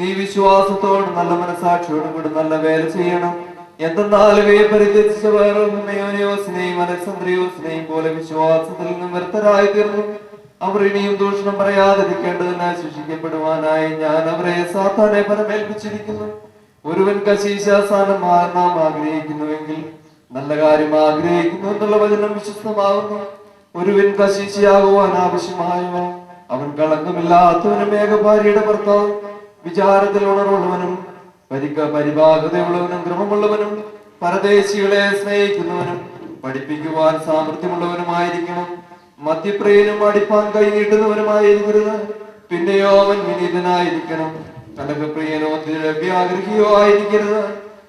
നീ വിശ്വാസത്തോട് നല്ല മനസാക്ഷിയോടും കൂടി നല്ല വേല ചെയ്യണം. എന്തെന്നാലും പരിത്യജിച്ചവരെയും അലക്സാന്ദ്രിയോസിനെയും പോലെ വിശ്വാസത്തിൽ നിന്നും വ്യർത്ഥരായി തീർന്നു. അവർ ഇനിയും ദൂഷണം പറയാതിരിക്കേണ്ടതിനാൽ ശിക്ഷിക്കപ്പെടുവാനായി ഞാൻ അവരെ സാത്താനെ പരമേൽപ്പിച്ചിരിക്കുന്നു. ഒരുവൻ കശീശാസ്ഥാനം മാറണം ആഗ്രഹിക്കുന്നുവെങ്കിൽ നല്ല കാര്യം ആഗ്രഹിക്കുന്നു എന്നുള്ള വചനം വിശ്വസ്തമാകുന്നു. ഒരുവൻ കശീശയാകുവാൻ ആവശ്യമായവ അവൻ കളങ്കമില്ലാത്തവനും ഏകഭാര്യയുടെ ഭർത്താവ്, വിചാരത്തിൽ ഉണർവുള്ളവനും പരിഭാഗതയുള്ളവനും ക്രമമുള്ളവനും പരദേശികളെ സ്നേഹിക്കുന്നവനും പഠിപ്പിക്കുവാൻ സാമർഥ്യമുള്ളവനുമായിരിക്കണം. മദ്യപ്രിയനും അടിപ്പാൻ കൈ നീട്ടുന്നവനുമായിരിക്കരുത്. പിന്നെയോ അവൻ വിനീതനായിരിക്കണം. കലകപ്രിയനോ ദ്രവ്യാഗ്രഹിയോ ആയിരിക്കരുത്.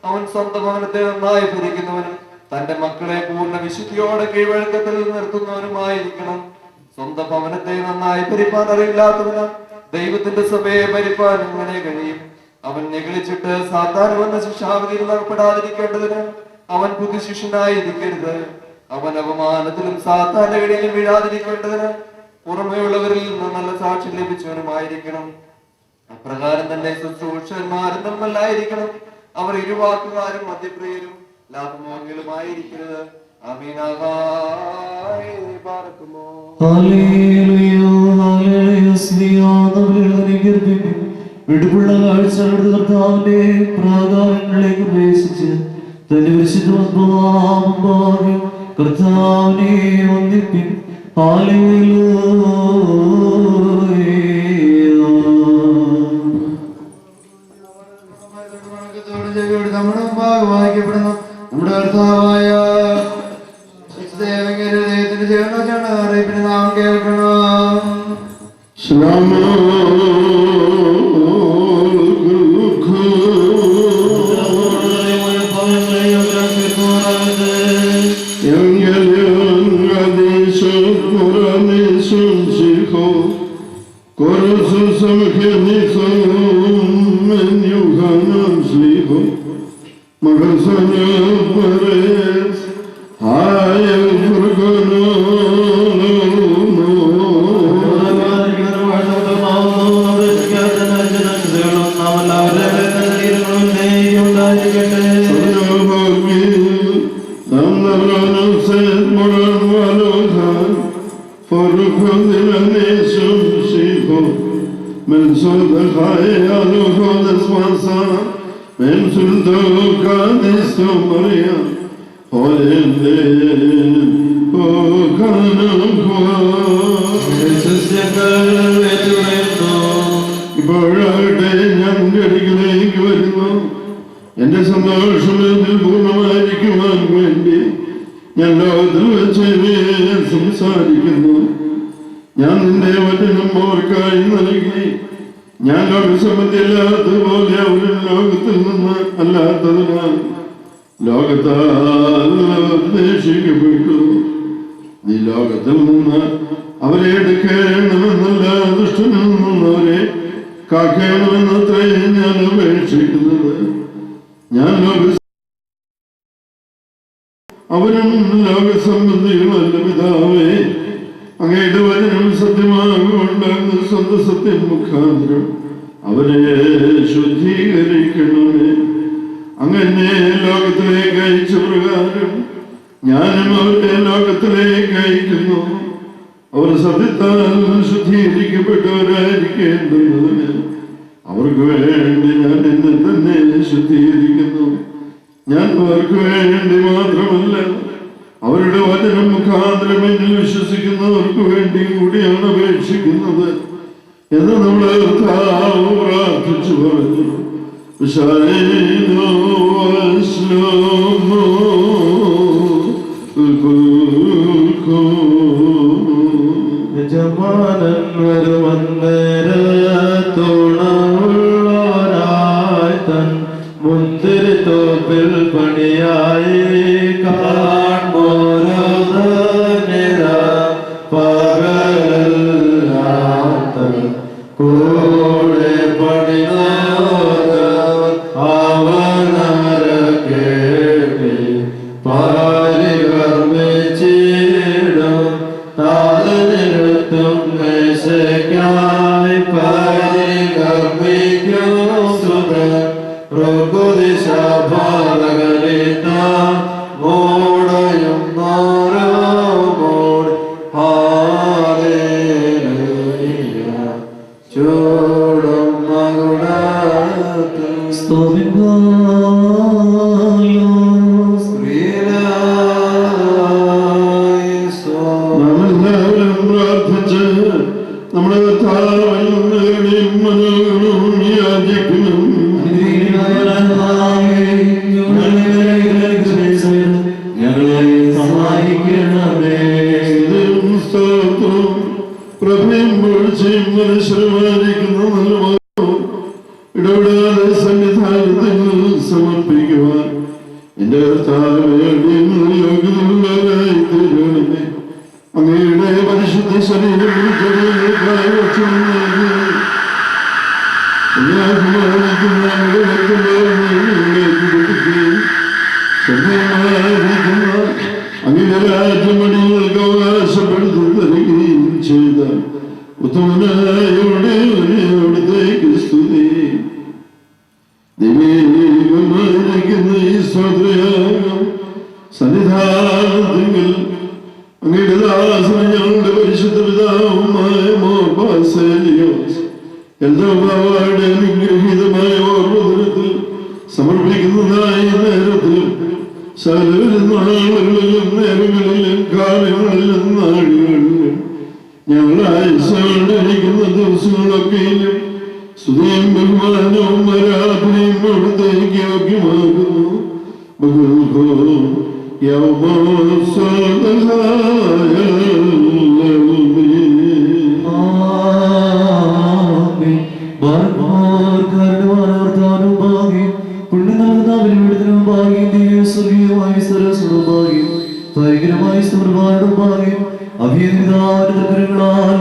അവൻ സ്വന്തം ഭവനത്തെ നന്നായി ഭരിക്കുന്നവനും തന്റെ മക്കളെ പൂർണ്ണ വിശുദ്ധിയോടെ കീഴ്വഴക്കത്തിൽ നിർത്തുന്നവനുമായിരിക്കണം. സ്വന്തം ഭവനത്തെ നന്നായി ഭരിപ്പാൻ അറിയില്ലാത്തവനും ദൈവത്തിന്റെ സഭയെ ഭരിപ്പാൻ ഇങ്ങനെ കഴിയും. അവൻ നിഗളിച്ചിട്ട് സാത്താൻ വന്ന ശിക്ഷാവിധിയിൽ അകപ്പെടാതിരിക്കേണ്ടതിന് അവൻ പുതുശിഷ്യനായിരിക്കരുത്. അവൻ അപമാനത്തിലും സാത്താന്റെ ഇടയിലും വീഴാതിരിക്കേണ്ടതിന് പുറമെയുള്ളവരിൽ നിന്ന് നല്ല സാക്ഷി ലഭിച്ചവനുമായിരിക്കണം. അപ്രകാരം തന്നെ ശുശ്രൂഷന്മാരും തമ്മല്ലായിരിക്കണം. അവർ ഇരുവാക്കുകാരും മദ്യപ്രിയരും ലാഭമോഹികളുമായിരിക്കരുത്. വിടുപുള്ള കാഴ്ച കർത്താവിന്റെ പ്രാകാരങ്ങളിലേക്ക് പ്രവേശിച്ച് തന്റെ വിശുദ്ധ കർത്താവിനെ വന്ദിപ്പിൻ. നമ്മുടെ മുമ്പാകെ വായിക്കപ്പെടുന്നു. നമ്മുടെ കർത്താവായ ദൈവത്തിന്റെ ചേർന്ന അറിയിപ്പിന് നാം കേൾക്കണം. ഇപ്പോഴാകട്ടെ ഞാൻ നിന്റെ അടുക്കിലേക്ക് വരുന്നു. എന്റെ സന്തോഷം ഇതിൽ പൂർണ്ണമായിരിക്കുവാൻ വേണ്ടി ഞാൻ ലോകത്തിൽ വെച്ച് സംസാരിക്കുന്നു. ഞാൻ നിന്റെ വചനം അവർക്കായി നൽകി. ഞാൻ ലോകസമ്മതിയല്ലാത്തതുപോലെ അവരും ലോകത്തിൽ നിന്ന് അല്ലാത്തതിനാൽ ലോകത്താൽ ഉപദേശിക്കപ്പെട്ടു. നീ ലോകത്തിൽ നിന്ന് അവരെ എടുക്കണമെന്നല്ല, ദുഷ്ടനിൽ നിന്ന് അവരെ കാക്കണമെന്നത്രേ ഞാൻ അപേക്ഷിക്കുന്നത്. ഞാൻ അവരും ലോകസംബന്ധികളല്ല പിതാവേ. അങ്ങയുടെ വചനം സത്യമാകൊണ്ട് സ്വന്തം സത്യം മുഖാന്തരം അവരെ ശുദ്ധീകരിക്കണമേ. അങ്ങനെ ലോകത്തിലേക്ക് അയച്ച പ്രകാരം ഞാനും അവരെ ലോകത്തിലേക്ക് അയക്കുന്നു. അവർ സത്യത്താൽ ശുദ്ധീകരിക്കപ്പെട്ടവരായിരിക്കേണ്ടതിന് അവർക്ക് വേണ്ടി ഞാൻ എന്നെ തന്നെ ശുദ്ധീകരിക്കുന്നു. ഞാൻ അവർക്ക് വേണ്ടി മാത്രമല്ല, അവരുടെ വചനം മുഖാന്തരം എന്നിൽ വിശ്വസിക്കുന്നവർക്ക് വേണ്ടി കൂടിയാണ് അപേക്ഷിക്കുന്നത് എന്ന് നമ്മൾ പ്രാർത്ഥിച്ചു പറഞ്ഞു. യജമാനൻ വരുവന്നേരത്തോണമുള്ളവരായി തൻ മുന്തിരിത്തോപ്പിൽ പണിയായി കാണോരോധനിര പകലെല്ലാം കൂടെ പണിതോർ അവനര കേട്ടി പരികർമ്മിച്ചിടും. താതനിരുത്തും മേശയ്ക്കായി പരികർമ്മിക്കും സുതൻ പ്രകൃതിശാഭാരകളിത്ത മോടയും നോരോട് ഹാലേലൂയ ചൂടും മകുടത്ത് നാമെല്ലാവരും പ്രാർത്ഥിച്ച് നമ്മുടെ കർത്താവിനും മനോഗുണവും യാചിക്കണം. ഞങ്ങളെ സഹായിക്കണമേ. പ്രഭയും വീഴ്ചയും മനുഷ്യരുമായിരിക്കുന്ന നല്ല ഇടപെടാതെ സന്നിധാനത്തിൽ സമർപ്പിക്കുവാൻ എന്റെ യോഗ്യതയുള്ളവരായി തീരണമേ. അങ്ങയുടെ പരിശുദ്ധ ശരീരം അങ്ങനെ രാജ്യമണികൾക്ക് അവകാശപ്പെടുത്തി തരികയും ചെയ്ത ഉത്തമനായ അവിടത്തേക്ക് സ്തുതി. ദൈവമായിരിക്കുന്ന ഈ സ്വാതന്ത്ര്യം സന്നിധാനത്തിൽ അങ്ങയുടെ ദാസനെ ഞങ്ങളുടെ പരിശുദ്ധ പിതാവുമായ മോർബാസേലിയോസ് എൽദോബാവയുടെ അനുഗ്രഹീതമായ ഓർമ്മദിനത്തിൽ സമർപ്പിക്കുന്നതായ നേരത്തിൽ സകലരും നാളുകളിലും നേരങ്ങളിലും കാലങ്ങളിലും നാടുകളിലും ഞങ്ങളായിരിക്കുന്ന ദിവസങ്ങളൊക്കെയും സ്തുതിയും ബഹുമാനവും ആരാധനയും അവിടുത്തേക്ക് യോഗ്യമാകുന്നു.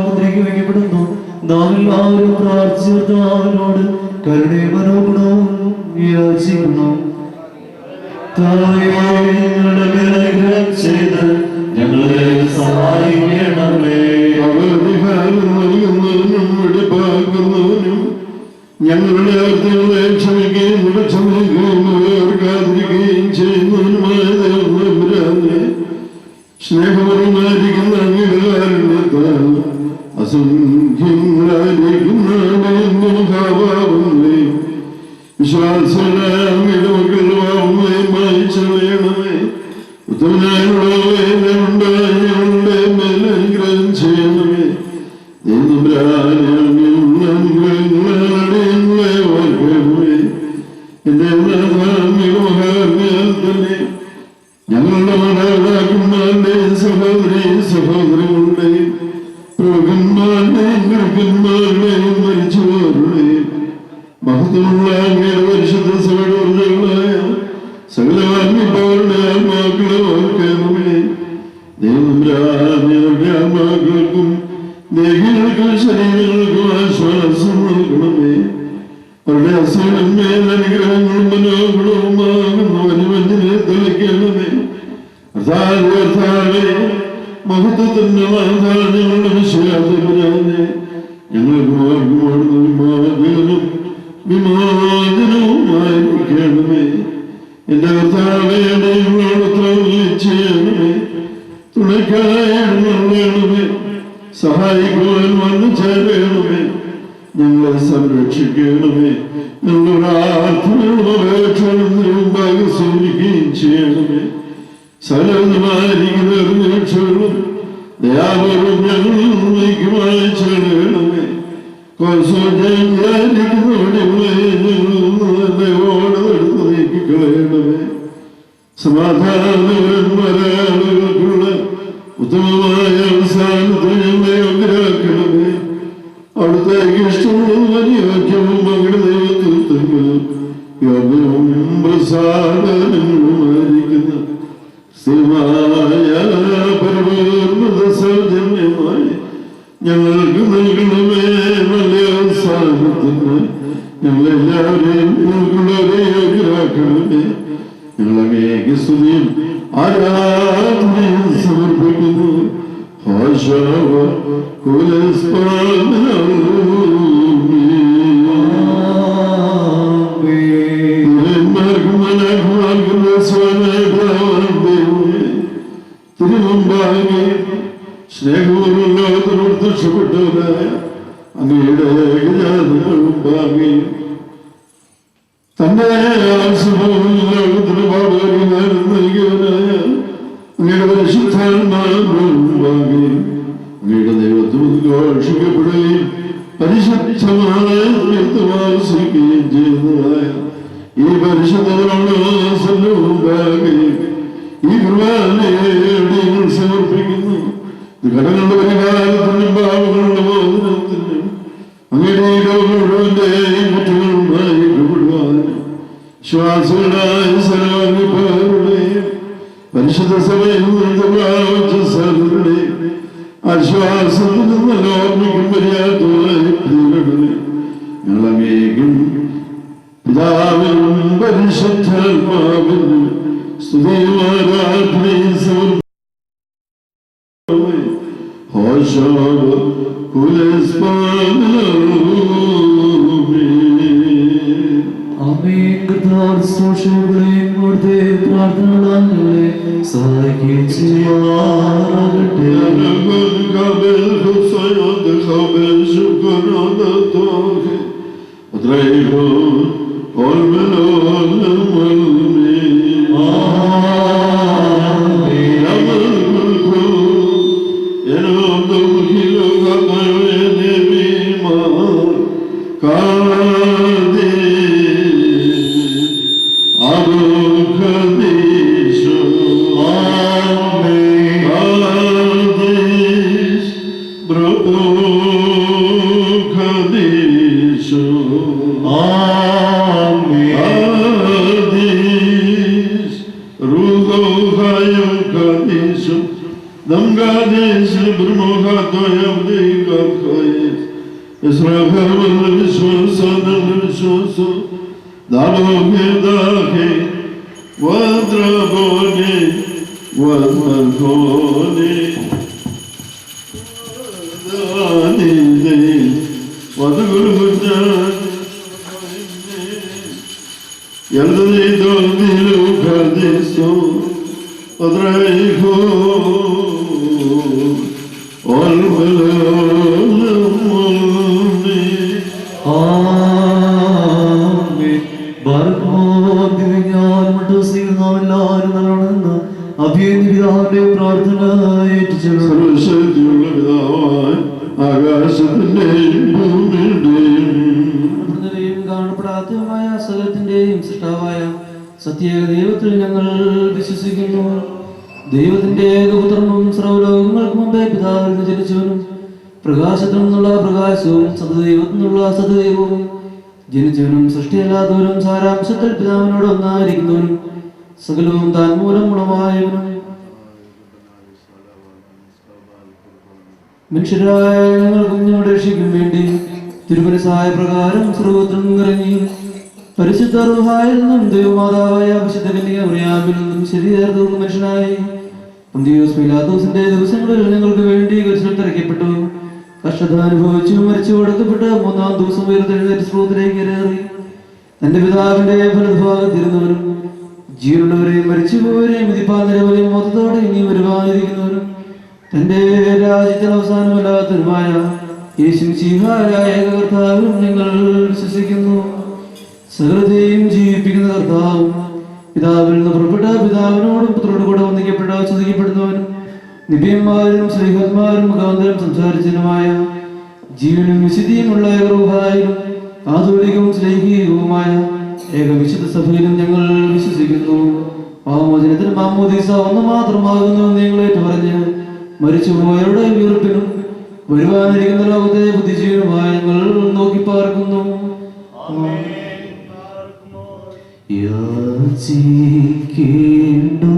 അഭിയന്ത്രിക്കപ്പെടുന്നു. നാം എല്ലാവരും പ്രാർത്ഥിച്ചോട് കരുണയും മനോഗുണവും യാചിക്കണം. ചെയ്ത് ഞങ്ങളെ സഹായിക്കണമേ. അവധികാരം നൽകുന്നവനും വെടിപ്പാക്കുന്നവനും ഞങ്ങളുടെ അർത്ഥങ്ങളെ ക്ഷമിക്കുകയും ക്ഷമിക്കുകയും ഓർക്കാതിരിക്കുകയും ചെയ്യുന്നവനുമായ ദൈവം സ്നേഹപരമായിരിക്കുന്ന അംഗീകാരത്താൽ അസംഖ്യങ്ങളായിരിക്കുന്ന മുഖാഭാവങ്ങളെയും വിശ്വാസങ്ങളായ അങ്ങയുടെ മക്കളുടെ ഭാവങ്ങളെയും മായിച്ചളയണമേ. ഉത്തമനായുള്ളവരുടെ മേൽ അനുഗ്രഹം ചെയ്യണമേ. എന്റെ മഹാത്മ്യാൽ തന്നെ ഞങ്ങളുടെ മാതാപിതാക്കന്മാരുടെയും സഹോദരങ്ങളുടെയും പ്രഭുക്കന്മാരുടെയും ഗുരുക്കന്മാരുടെയും മരിച്ചവരുടെയും മഹത്വമുള്ള അങ്ങയുടെ പരിശുദ്ധ സകലമായ സകലവാത്മീയരുടെ ആത്മാക്കളെ ഓർക്കണമേ. ദൈവങ്ങളുടെ ആത്മാക്കൾക്കും ദേഹികൾക്കും ശരീരങ്ങൾക്കും ആശ്വാസം നൽകണമേ. അവരുടെ അസുഖന്മേൽ അനുഗ്രഹങ്ങളും മനോഗുണവുമാകുന്ന വനുവഞ്ചനെ തെളിക്കണമേ. അർത്ഥാവേ മഹത്വത്തിന്റെ ഞങ്ങളുടെ വിശ്വാസപരാനെ ഞങ്ങൾക്ക് വിമോചനവും വിമോചനവുമായിരിക്കണമേ. എന്റെ കർത്താവേ ചെയ്യണമേ. തുണയ്ക്കായണമേ. സഹായിക്കുവാൻ വന്നു ചേരണമേ. ഞങ്ങളെ സംരക്ഷിക്കണമേ. ഞങ്ങളുടെ പ്രാർത്ഥനകളും അപേക്ഷകളും മുമ്പാകെ സ്വീകരിക്കുകയും ചെയ്യണമേ. സകലമായിരിക്കുന്ന അപേക്ഷകളും ദയാപൂർവം ഞങ്ങളിൽ നീക്കുമായി ചേരണമേ. ഓടമെടുത്ത് നീക്കിക്കളയണമേ. സമാധാനപരന്മാരാളുകൾക്കുള്ള ഉത്തമമായ അവസാനത്തെ ഞങ്ങളെ യോഗ്യരാക്കണമേ. അവിടുത്തേക്ക് ഇഷ്ടമുള്ളതും അനുയോജ്യവും മകളുടെ ദൈവത്തിൽ യോഗവും പ്രസാദനങ്ങളുമായിരിക്കുന്ന സ്ഥിരമായ പരിപൂർണത സൗജന്യമായി ഞങ്ങൾക്ക് നൽകണമേ. നല്ല അവസാനത്തിന് ഞങ്ങളെല്ലാവരെയും നിങ്ങൾക്കുള്ളവരെ യോഗ്യരാക്കണമേ. ഞങ്ങളങ്ങേക്ക് സ്തുതിയും ആരാധനയും സമർപ്പിക്കുന്നു. തിരുമുമ്പാകെ സ്നേഹപൂർവ്വം ലോകത്തിനോട് രക്ഷപ്പെട്ടവരായ അങ്ങയുടെ മുമ്പാകെ തന്റെ ലോകത്തിന് പാടുകാരികാരം നൽകിയവനായ അങ്ങയുടെ പരിശുദ്ധാത്മാവിന്റെ അങ്ങയുടെ ദൈവത്വം ഘോഷിക്കപ്പെടുകയും പരിശുദ്ധമായ തീർത്ഥമാസിക്കുകയും ചെയ്യുന്നതായ ഈ പരിശുദ്ധമുമ്പാകെ ഈ കുർബാനയെ സമർപ്പിക്കുന്നു. ഘടകങ്ങളുടെ പരിഹാരത്തിനും പാപങ്ങളുടെ മോചനത്തിനും അങ്ങയുടെ ഈ ലോകം മുഴുവന്റെയും കുറ്റങ്ങളുമായി ഇടപെടുവാനും ശ്വാസങ്ങളായ സകലരുടെയും പരിശുദ്ധ സഭയിൽ പ്രാപിച്ച സകലരുടെയും ആശ്വാസത്തിൽ നിന്ന് ഓർമ്മിക്കും മര്യാദകളെ ഞങ്ങളങ്ങേക്കും പിതാവിനും പരിശുദ്ധാത്മാവിനും സ്തുതിയും ആരാധനയും സഹായിക്കുകയും ചെയ്യുമാറാകട്ടെ. وضربوني وضربوني وداني وضربوني يلدني دوني لوكاديسو وضريفو والملوني ആമേൻ. ബാർക്കുമോർ ദിവ്യജ്ഞാനമുള്ളവരെല്ലാവരും നല്ലോണമെന്ന് അഭിയന്യ പിതാവിന്റെ പ്രാർത്ഥന ഏറ്റുചൊല്ലുന്നു. സർവശക്തിയുള്ള പിതാവായ ആകാശത്തിന്റെയും ഭൂമിയുടെയും കാണപ്പെടാത്തതുമായ സകലത്തിന്റെയും സൃഷ്ടാവായ സത്യേക ദൈവത്തിൽ ഞങ്ങൾ വിശ്വസിക്കുന്നു. ദൈവത്തിന്റെ ഏകപുത്രനും സർവ്വലോകങ്ങൾക്ക് മുമ്പേ പിതാവിൽ നിന്ന് ജനിച്ചവനും പ്രകാശത്തിൽ നിന്നുള്ള പ്രകാശവും സതദൈവത്തിൽ നിന്നുള്ള സതദൈവവും ജനിച്ചവനും സൃഷ്ടിയല്ലാത്തവനും സാരാംശത്തിൽ പിതാവിനോട് ഒന്നായിരിക്കുന്നവനും സകലവും താൻ മൂലം ഗുണമായവനും മനുഷ്യരായ ഞങ്ങൾക്കും ഞങ്ങളുടെ രക്ഷയ്ക്കും വേണ്ടി തിരുമനസായ പ്രകാരം സർവ്വത്തിൽ നിന്നിറങ്ങി പരിശുദ്ധ റൂഹായിൽ നിന്നും ദൈവമാതാവായ വിശുദ്ധ കന്യക മറിയാമിൽ നിന്നും ശരീരത്തിൽ മനുഷ്യനായി പൊന്തിയോസ് പീലാത്തോസിന്റെ ദിവസങ്ങളിൽ ഞങ്ങൾക്ക് വേണ്ടി കുരിശിൽ തറയ്ക്കപ്പെട്ടു. കഷ്ടത അനുഭവിച്ചു മരിച്ചു കൊടുക്കപ്പെട്ട് മൂന്നാം ദിവസം ഉയർത്തെഴുന്നേറ്റ് സ്രോതത്തിലേക്ക് കയറി തന്റെ പിതാവിന്റെ ഫലഭാഗത്തിരുന്നവരും ജീവനുള്ളവരെയും മരിച്ചുപോയവരെയും വിധിപ്പാൻ നിരവധിയും മൊത്തത്തോടെ ഇനി വരുവാനിരിക്കുന്നവരും തന്റെ രാജ്യത്തിന് അവസാനമല്ലാത്തതുമായ യേശുമിശിഹായ ഏകകർത്താവിലും ഞങ്ങൾ വിശ്വസിക്കുന്നു. സകലത്തെയും ജീവിപ്പിക്കുന്ന കർത്താവും പിതാവിൽ നിന്ന് പുറപ്പെട്ട പിതാവിനോടും പുത്രനോട് കൂടെ വന്ദിക്കപ്പെട്ട സ്തുതിക്കപ്പെടുന്നവനും നിബിയന്മാരും ശ്രീഹന്മാരും മുഖാന്തരം സംസാരിച്ചതുമായ ജീവനും വിശുദ്ധിയുമുള്ള ഏകറൂഹായും ആധുനികവും സ്നേഹികവുമായ ഏകവിശുദ്ധ സഭയിലും ഞങ്ങൾ വിശ്വസിക്കുന്നു. പാവമോചനത്തിന് മാമോദീസ ഒന്ന് മാത്രമാകുന്നു നിങ്ങളേറ്റു പറഞ്ഞ് മരിച്ചുപോയവരുടെ വീർപ്പിനും വരുവാനിരിക്കുന്ന ലോകത്തെ ബുദ്ധിജീവനുമായി ഞങ്ങൾ നോക്കി പാർക്കുന്നു. യാചിക്കേണ്ടും